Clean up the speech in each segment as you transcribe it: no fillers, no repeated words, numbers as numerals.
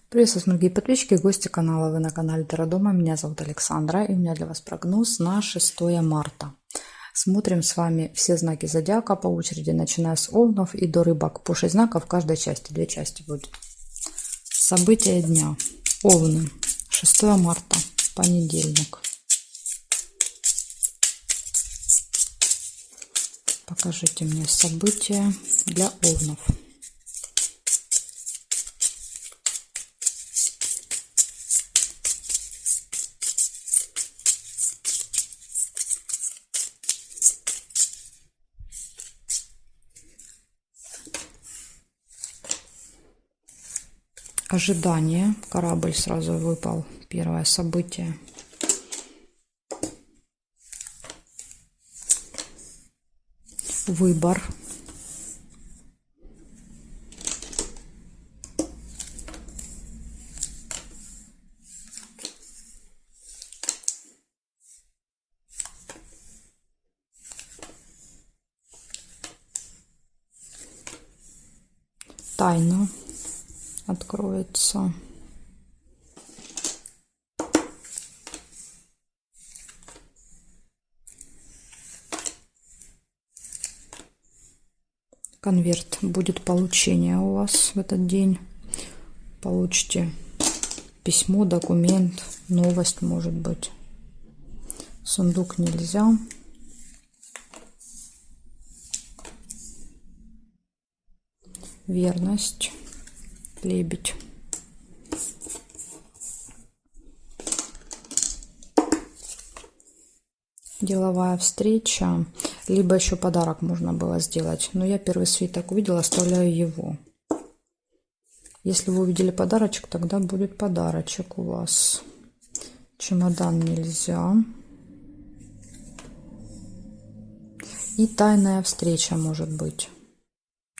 Приветствую, дорогие подписчики и гости канала. Вы на канале Таро Дома. Меня зовут Александра, и у меня для вас прогноз на 6 марта. Смотрим с вами все знаки зодиака по очереди, начиная с Овнов и до Рыбак. По 6 знаков в каждой части, 2 части будет. События дня. Овны. 6 марта, понедельник. Покажите мне события для Овнов. Ожидание. Корабль сразу выпал. Первое событие. Выбор. Тайна откроется. Конверт. Будет получение у вас в этот день. Получите письмо, документ, новость, может быть. Сундук нельзя. Верность. Лебедь. Деловая встреча. Либо еще подарок можно было сделать. Но я первый свиток увидела, оставляю его. Если вы увидели подарочек, тогда будет подарочек у вас. Чемодан нельзя. И тайная встреча может быть.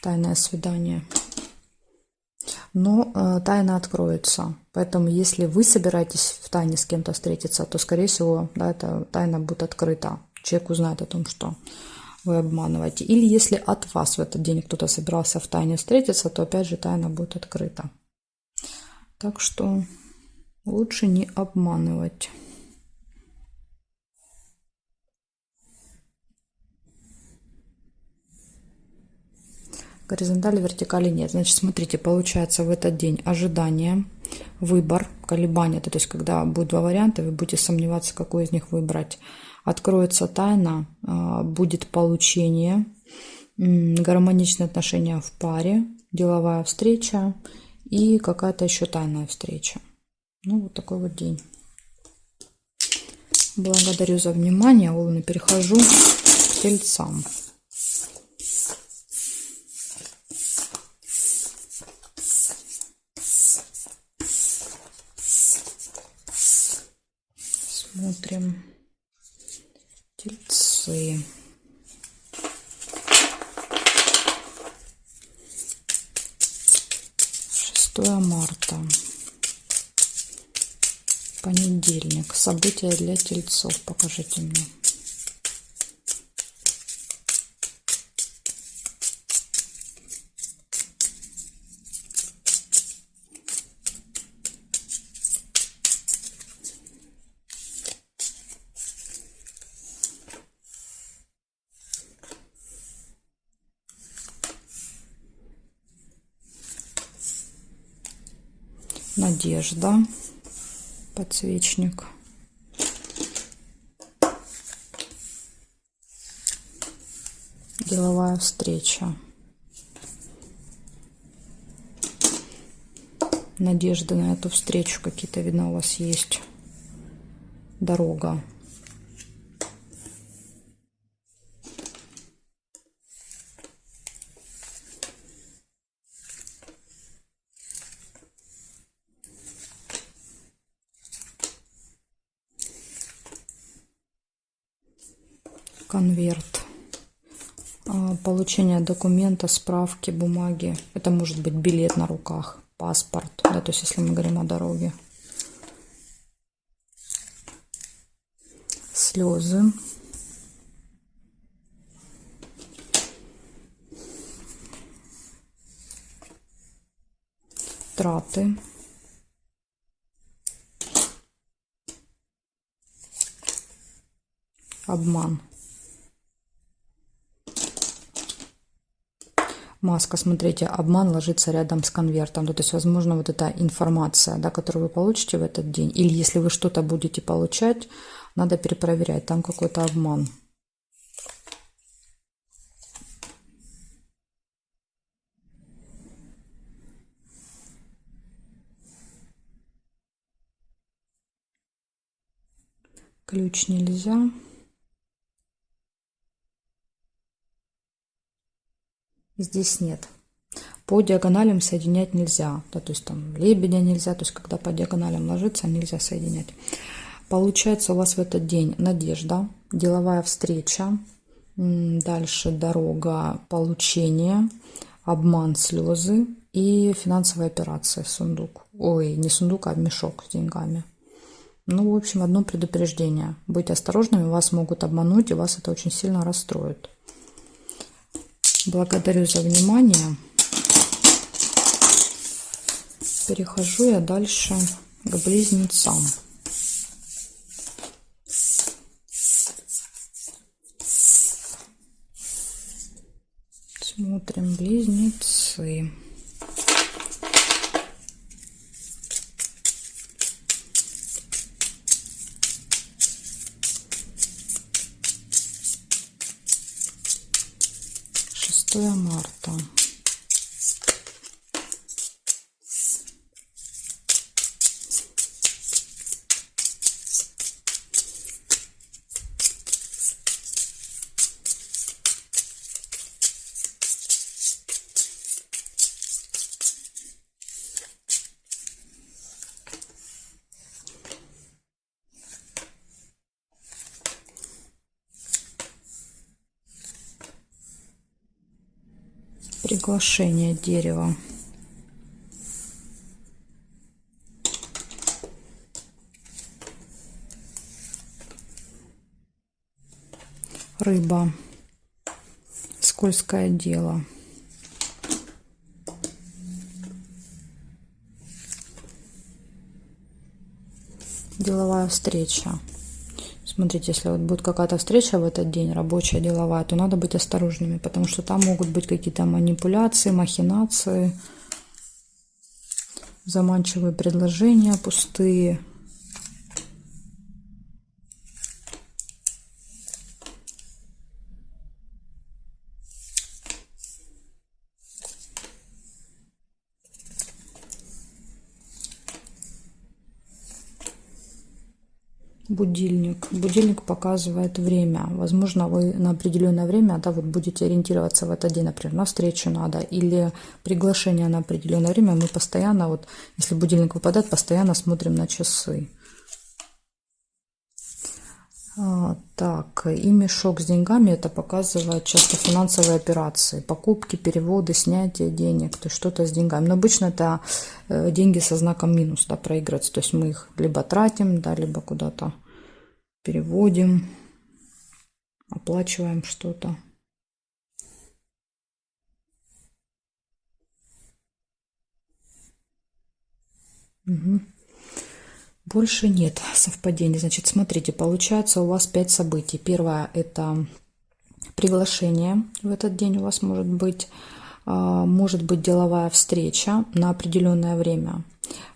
Тайное свидание. Но тайна откроется. Поэтому, если вы собираетесь в тайне с кем-то встретиться, то, скорее всего, да, эта тайна будет открыта. Человек узнает о том, что вы обманываете. Или если от вас в этот день кто-то собирался в тайне встретиться, то, опять же, тайна будет открыта. Так что лучше не обманывать. Горизонтали, вертикали нет. Значит, смотрите, получается в этот день ожидание, выбор, колебания. То есть, когда будет два варианта, вы будете сомневаться, какой из них выбрать. Откроется тайна, будет получение, гармоничные отношения в паре, деловая встреча и какая-то еще тайная встреча. Ну, вот такой вот день. Благодарю за внимание. Овны, перехожу к тельцам. Смотрим. Тельцы. Марта. Понедельник. События для тельцов. Покажите мне. Надежда, подсвечник. Деловая встреча. Надежды на эту встречу какие-то, видно, у вас есть. Дорога. Конверт. Получение документа, справки, бумаги. Это может быть билет на руках, паспорт, да, то есть если мы говорим о дороге. Слезы. Траты. Обман. Маска, смотрите, обман ложится рядом с конвертом. То есть, возможно, вот эта информация, да, которую вы получите в этот день, или если вы что-то будете получать, надо перепроверять, там какой-то обман. Ключ нельзя. Здесь нет. По диагоналям соединять нельзя. Да, то есть там лебедя нельзя. То есть когда по диагоналям ложится, нельзя соединять. Получается у вас в этот день надежда, деловая встреча, дальше дорога, получение, обман, слезы и финансовая операция, сундук. Ой, не сундук, а мешок с деньгами. Ну, в общем, одно предупреждение. Быть осторожными, вас могут обмануть, и вас это очень сильно расстроит. Благодарю за внимание. Перехожу я дальше к близнецам. Смотрим близнецы. Марта. Приглашение дерева. Рыба. Скользкое дело. Деловая встреча. Смотрите, если вот будет какая-то встреча в этот день, рабочая, деловая, то надо быть осторожными, потому что там могут быть какие-то манипуляции, махинации, заманчивые предложения пустые. Будильник. Будильник показывает время. Возможно, вы на определенное время, да, вот будете ориентироваться в этот день, например, на встречу надо, или приглашение на определенное время. Мы постоянно, вот, если будильник выпадает, постоянно смотрим на часы. Так, и мешок с деньгами, это показывает часто финансовые операции, покупки, переводы, снятие денег, то есть что-то с деньгами. Но обычно это деньги со знаком минус, да, проигрываются, то есть мы их либо тратим, да, либо куда-то переводим, оплачиваем что-то. Угу. Больше нет совпадений. Значит, смотрите, получается у вас 5 событий. Первое – это приглашение в этот день у вас может быть деловая встреча на определенное время.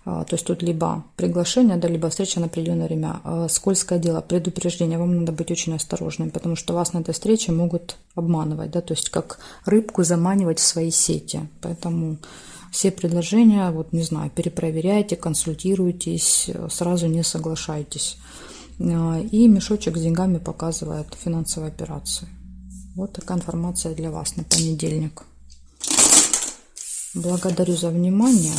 То есть тут либо приглашение, да, либо встреча на определенное время. Скользкое дело, предупреждение. Вам надо быть очень осторожным, потому что вас на этой встрече могут обманывать, да, то есть как рыбку заманивать в свои сети. Поэтому все предложения, вот не знаю, перепроверяйте, консультируйтесь, сразу не соглашайтесь. И мешочек с деньгами показывает финансовые операции. Вот такая информация для вас на понедельник. Благодарю за внимание.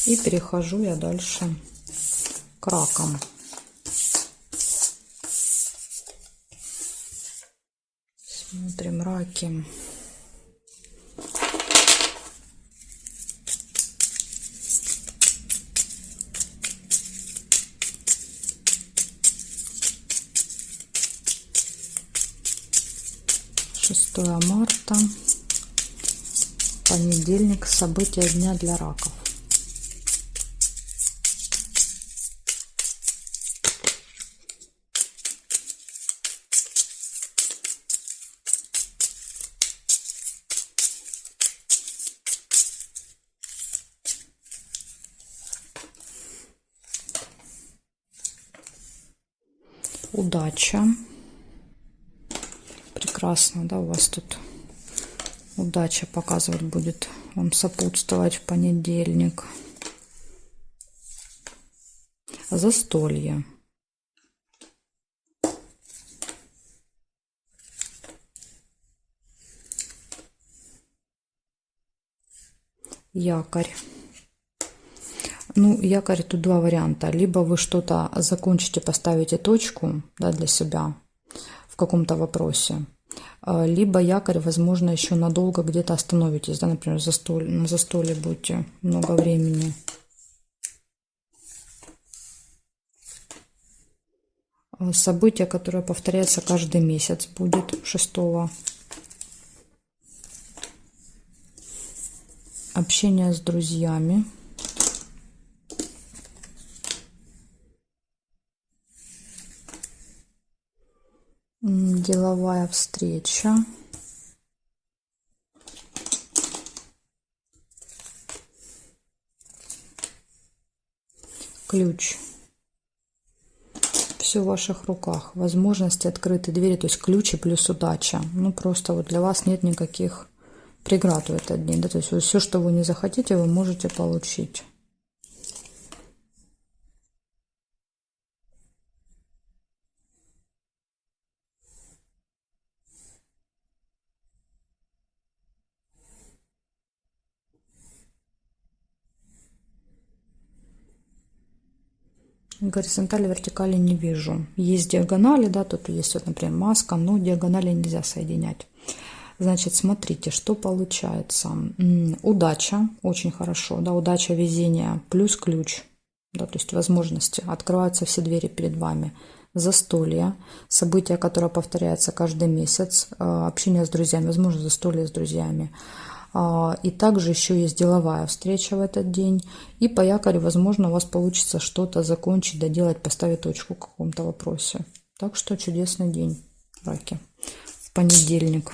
И перехожу я дальше к ракам. Смотрим раки. Марта, понедельник, события дня для раков. удача. Прекрасно, да, у вас тут удача показывать будет, вам сопутствовать в понедельник. Застолье. Якорь. Ну, якорь тут два варианта. Либо вы что-то закончите, поставите точку, да, для себя в каком-то вопросе. Либо якорь, возможно, еще надолго где-то остановитесь. Да, например, на застолье будете много времени. Событие, которое повторяется каждый месяц, будет 6-го. Общение с друзьями. Деловая встреча. Ключ. Все в ваших руках. Возможности, открытые двери, то есть ключи плюс удача. Ну, просто вот для вас нет никаких преград в этот день. Да? То есть все, что вы не захотите, вы можете получить. Горизонтали, вертикали не вижу. Есть диагонали, да, тут есть вот, например, маска, но диагонали нельзя соединять. Значит, смотрите, что получается. Удача, очень хорошо, да, удача, везение, плюс ключ, да, то есть возможности, открываются все двери перед вами. Застолье, событие, которое повторяется каждый месяц, общение с друзьями, возможно, застолье с друзьями. И также еще есть деловая встреча в этот день. И по якорю, возможно, у вас получится что-то закончить, доделать, поставить точку в каком-то вопросе. Так что чудесный день, раки. В понедельник.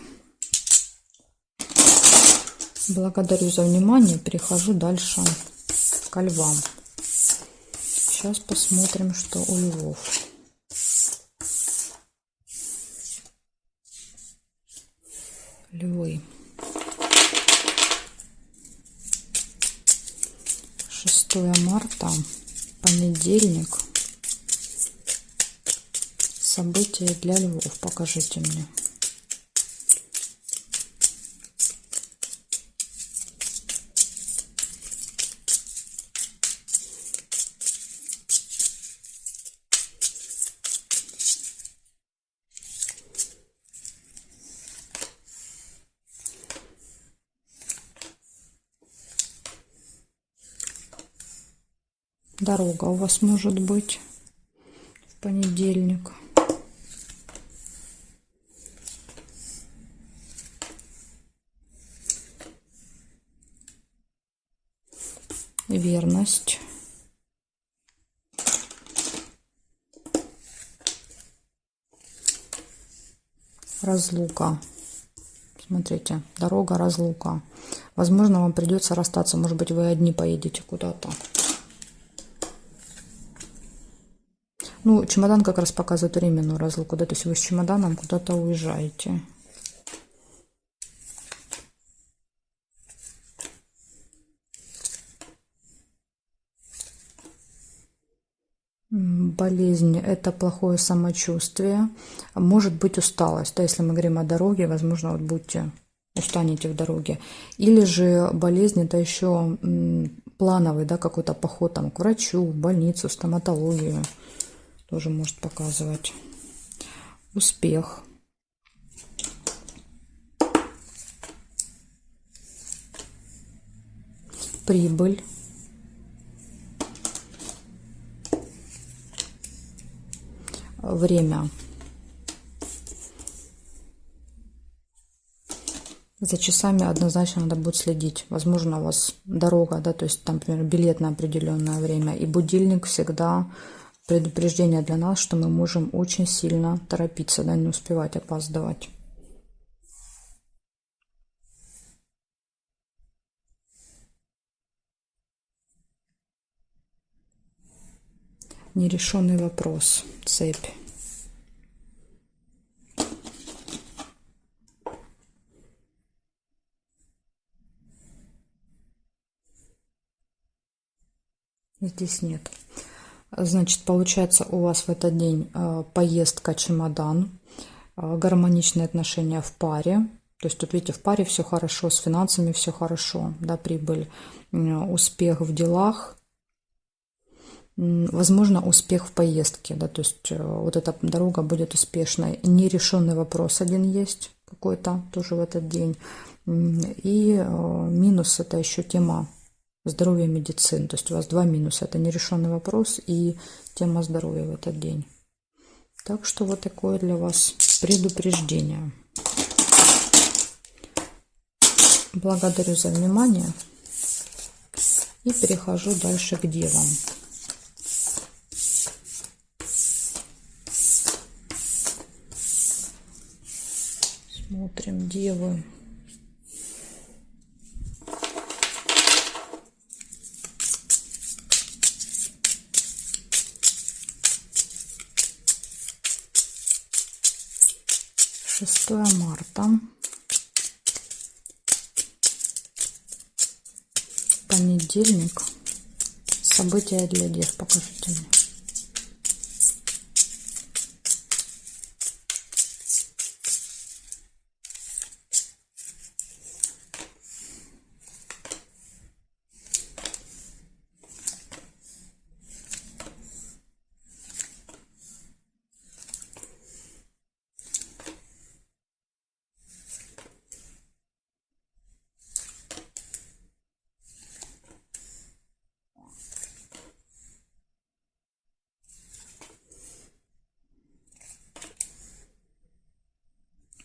Благодарю за внимание. Перехожу дальше к львам. Сейчас посмотрим, что у львов. Львы. 6 марта, понедельник. События для львов. Покажите мне. Дорога у вас может быть в понедельник. Верность. Разлука. Смотрите, дорога, разлука. Возможно, вам придется расстаться. Может быть, вы одни поедете куда-то. Ну, чемодан как раз показывает временную разлуку, да, то есть вы с чемоданом куда-то уезжаете. Болезнь – это плохое самочувствие, может быть усталость, да, если мы говорим о дороге, возможно, вот устанете в дороге. Или же болезнь – это еще плановый, да, какой-то поход там, к врачу, в больницу, стоматологию. Тоже может показывать. Успех. Прибыль. Время. За часами однозначно надо будет следить. Возможно, у вас дорога, да, то есть там, например, билет на определенное время. И будильник всегда предупреждение для нас, что мы можем очень сильно торопиться, да, не успевать, опаздывать. Нерешенный вопрос. Цепь. Здесь нет. Значит, получается у вас в этот день поездка, чемодан, гармоничные отношения в паре. То есть тут, видите, в паре все хорошо, с финансами все хорошо, да, прибыль, успех в делах, возможно, успех в поездке, да, то есть вот эта дорога будет успешной. Нерешенный вопрос один есть какой-то тоже в этот день. И минус — это еще тема здоровья и медицины. То есть у вас два минуса. Это нерешенный вопрос и тема здоровья в этот день. Так что вот такое для вас предупреждение. Благодарю за внимание и перехожу дальше к девам. Смотрим девы. Шестое марта. Понедельник. События для дев. Покажите мне.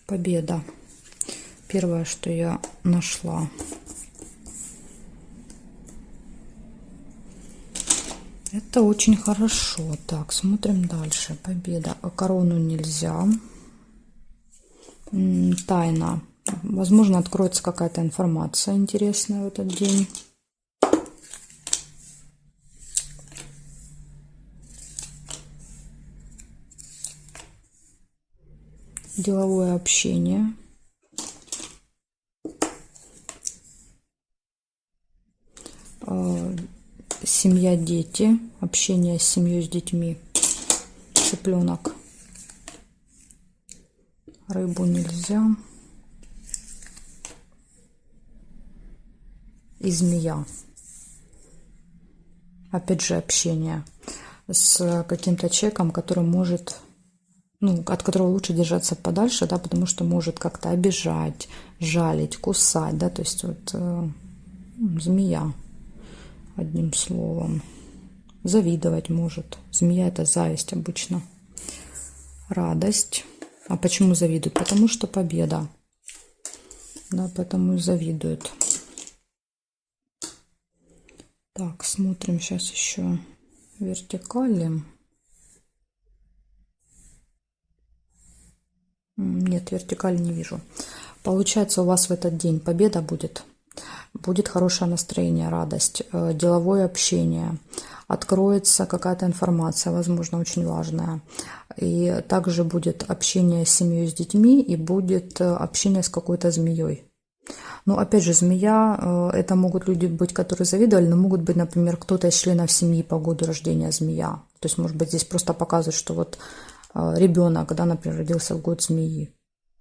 Победа. Первое, что я нашла. Это очень хорошо. Так, смотрим дальше. Победа. Корону нельзя. Тайна. Возможно, откроется какая-то информация интересная в этот день. Деловое общение. Семья, дети. Общение с семьей, с детьми. Цыпленок. Рыбу нельзя. И змея. Опять же, общение с каким-то человеком, который может, ну, от которого лучше держаться подальше, да, потому что может как-то обижать, жалить, кусать, да, то есть вот змея, одним словом. Завидовать может. Змея — это зависть обычно. Радость. А почему завидуют? Потому что победа. Да, поэтому и завидуют. Так, смотрим сейчас еще вертикали. Нет, вертикали не вижу. Получается, у вас в этот день победа будет. Будет хорошее настроение, радость, деловое общение. Откроется какая-то информация, возможно, очень важная. И также будет общение с семьей, с детьми, и будет общение с какой-то змеей. Но опять же, змея, это могут люди быть, которые завидовали, но могут быть, например, кто-то из членов семьи по году рождения змея. То есть, может быть, здесь просто показывает, что вот ребенок, да, например, родился в год змеи.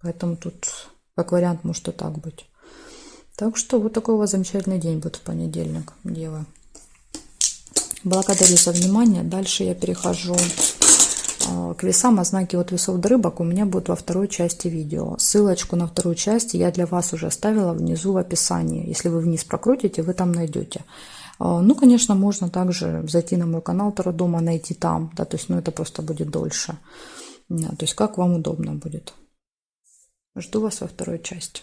Поэтому тут, как вариант, может и так быть. Так что вот такой у вас замечательный день будет в понедельник, девы. Благодарю за внимание. Дальше я перехожу к весам, а знаки от весов до рыбок у меня будут во второй части видео. Ссылочку на вторую часть я для вас уже оставила внизу в описании. Если вы вниз прокрутите, вы там найдете. Ну, конечно, можно также зайти на мой канал Таро Дома, найти там, да, то есть, ну, это просто будет дольше. То есть, как вам удобно будет. Жду вас во второй части.